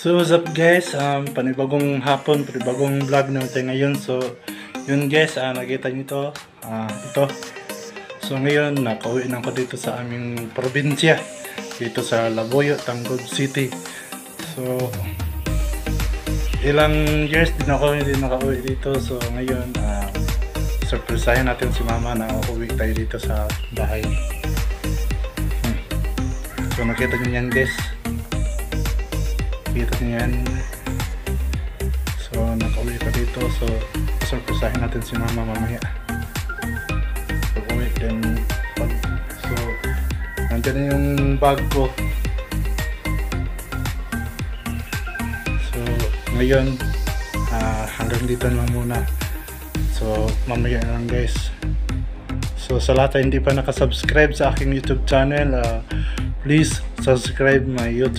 So what's up guys, panibagong hapon, panibagong vlog natin ngayon. So yun guys, nakita nyo ito, ito. So ngayon, nakauwi na ako dito sa aming probinsya, dito sa Laboyo, Tangkod City. So ilang years din ako hindi nakauwi dito. So ngayon, surprisehin natin si mama na uuwi tayo dito sa bahay. So nakita nyo yan guys, kita niyo yan. So nakauwi ka dito, so surprisehin natin si mama mamaya pag uwi. Then so nandiyan na yung bag ko. So ngayon, hanggang dito lang muna. So mamaya lang guys. So sa lahat na hindi pa nakasubscribe sa aking YouTube channel, please subscribe my YouTube